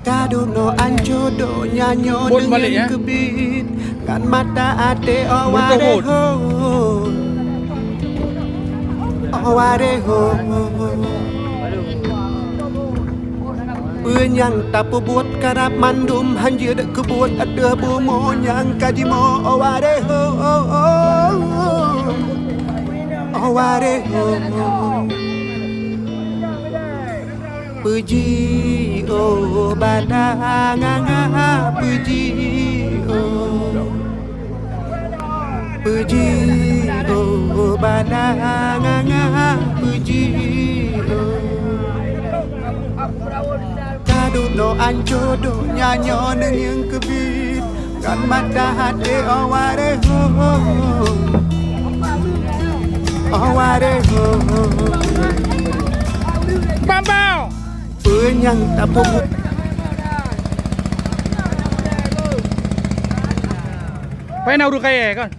Kado no anjodo nyanyo Pun balik dengan ya. kebit kan mata ate Motor aware hot. ho aware ho yang tapu buat karap mandum hanya dak kebuat ada bomo yang kajimo aware ho aware ho puji oh badanganga puji oh badanganga puji kado no anjodo nyanyo yang kebit kan mata hati aware ho aware ho Bambau. penyang tapu Phải nào được cái con.